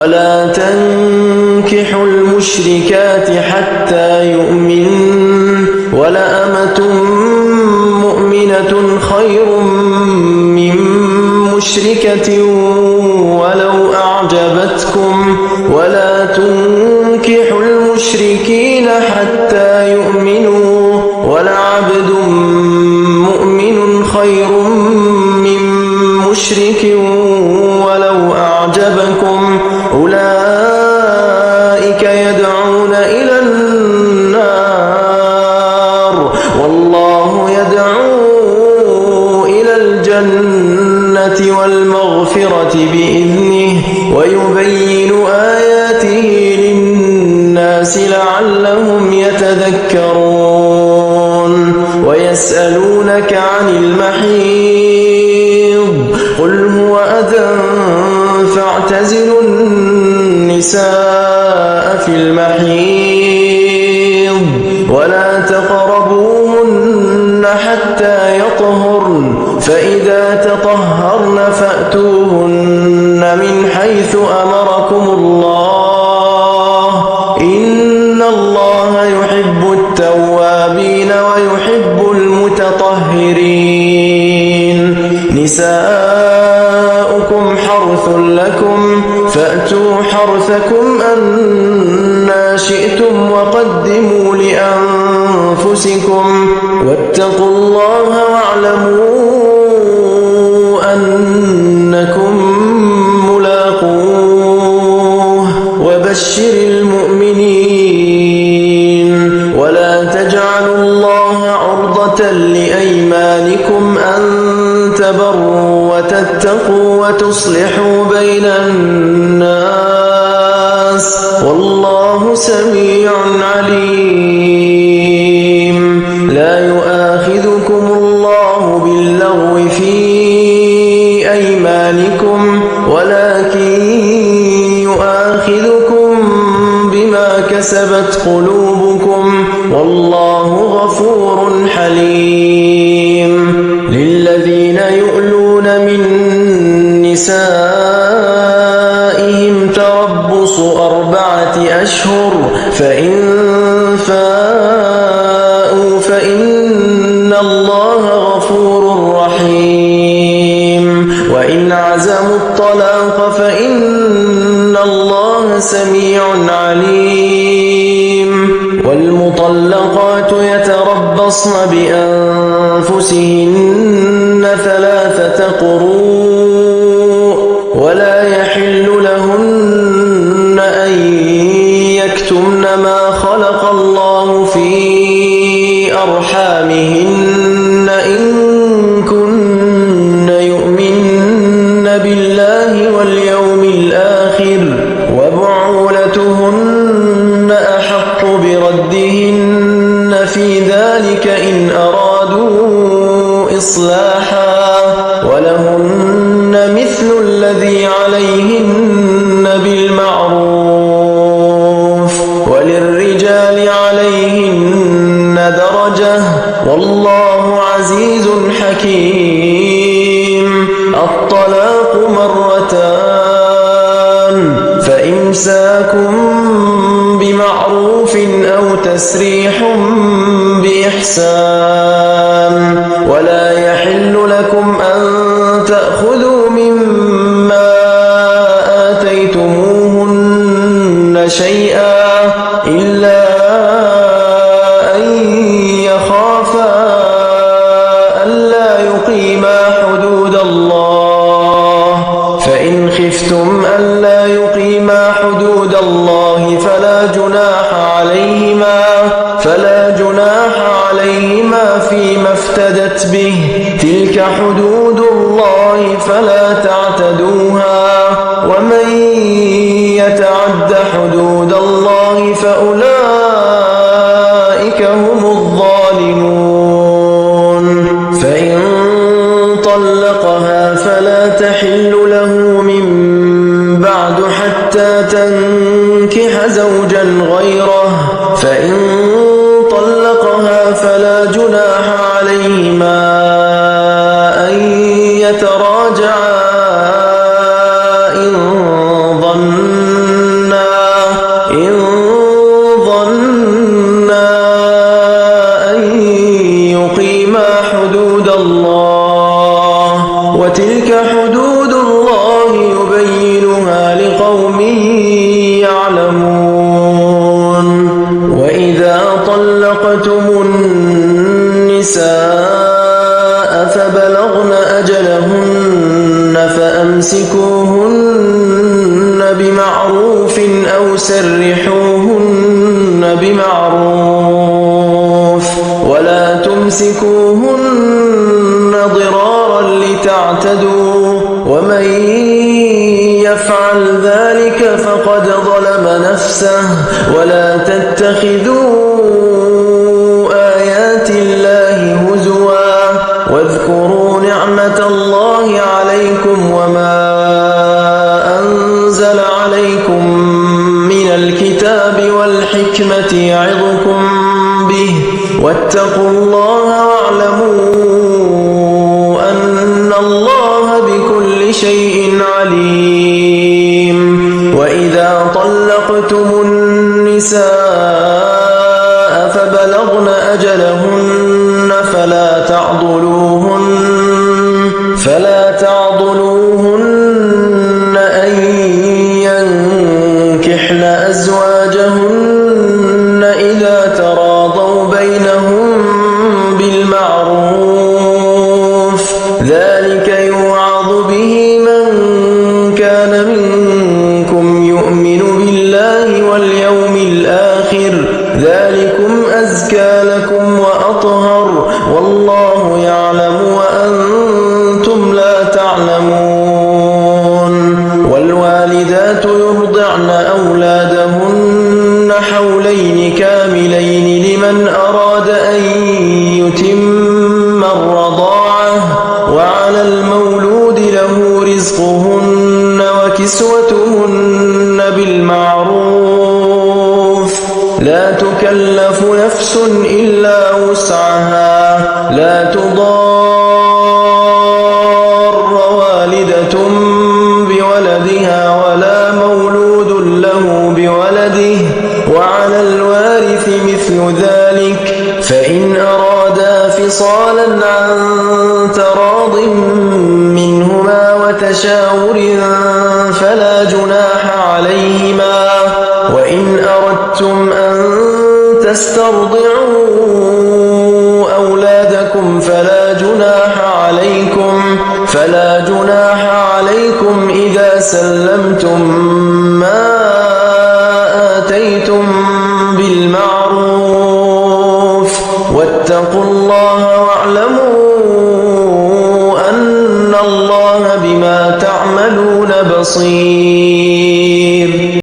ولا تنكحوا المشركات حتى يؤمنن ولأمة مؤمنة خير من مشركة ولو أعجبتكم ولا تنكحوا المشركين حتى يؤمنوا ولعبد مؤمن خير من مشرك ولو أعجبكم أولئك يدعون إلى النار والله يدعو إلى الجنة والمغفرة بإذنه ويبين آياته للناس لعلهم يتذكرون ويسألونك عن المحيض قل هو أذى فاعتزلوا النساء في المحيض ولا تقربوهن حتى يطهرن فإذا تطهرن فأتوهن من حيث أمركم الله إن الله يحب التوابين ويحب المتطهرين نساؤكم حرث لكم فأتوا حرثكم أنى شئتم وقدموا لأنفسكم واتقوا الله واعلموا أنكم ملاقوه وبشر المؤمنين ولا تجعلوا الله عرضة لأيمانكم أن تبروا وتتقوا وتصلحوا بين الناس والله سميع عليم لا يؤاخذكم الله باللغو في أيمانكم ولكن يؤاخذكم بما كسبت قلوبكم والله غفور حليم للذين يؤلون من نسائهم تربص 4 أشهر فإن فاءوا فإن الله غفور رحيم وإن عزموا الطلاق فإن الله سميع عليم والمطلقات يتربصن بأنفسهن 3 قروء ولا يحل لهن أن يكتمن ما خلق الله في أرحامهن إن كن يؤمن بالله واليوم الآخر وبعولتهن أحق بردهن في ذلك إن أرادوا إصلاحا ولهن مثل الذي عليهن بالمعروف وللرجال عليهن درجة والله عزيز حكيم الطلاق 2 فإمساكم بمعروف أو تسريح بإحسان ولا يحل لكم أن تأخذوا مما آتيتموهن شيئا إلا أن يخافا ألا يقيما حدود الله فإن خفتم ألا يقيما حدود الله فلا جناح عليهما فيما افتدت به تلك حدود الله فلا تعتدوها ومن يتعد حدود الله فأولئك هم الظالمون فإن طلقها فلا تحل له من بعد حتى تنكح زوجا غيره فإن طلقها فلا جناح عليهما أن يتراجعا إن ظنا إن ظنا أن يقيما حدود الله وتلك حدود الله يبينها لقوم يعلمون وإذا طلقتم النساء فبلغن أجلهن فأمسكوهن بمعروف أو سرحوهن بمعروف ولا تمسكوهن ضرارا لتعتدوا ومن يفعل ذلك فقد ظلم نفسه ولا تتخذوا آيات الله هزوا واذكروا نعمة الله عليكم وما أنزل عليكم من الكتاب والحكمة يعظكم به واتقوا الله واعلموا أن الله بكل شيء عليم وإذا طلقتم النساء فبلغن أجلهن فلا تعضلوهن أن ينكحن أزواجهن إذا تراضوا بينهم بالمعروف ذلك يوعظ به من كان منكم يؤمن بالله واليوم الآخر ذلكم أزكى لكم وأطهر والله يعلم وأنتم لا تعلمون والوالدات يرضعن أولادهن حولين كاملين لمن أراد أن يتم الرضاعة وعلى المولود له رزقهن وكسوتهن بالمعروف لا تكلف نفس إلا وسعها لا تضار والدة بولدها ولا مولود له بولده وعلى الوارث مثل ذلك فإن أرادا فصالا عن تراض منهما وتشاور فلا جناح عليهما وإن أردتم أن تسترضعوا أولادكم فلا جناح عليكم إذا سلمتم ما آتيتم بالمعروف واتقوا الله واعلموا أن الله بما تعملون بصير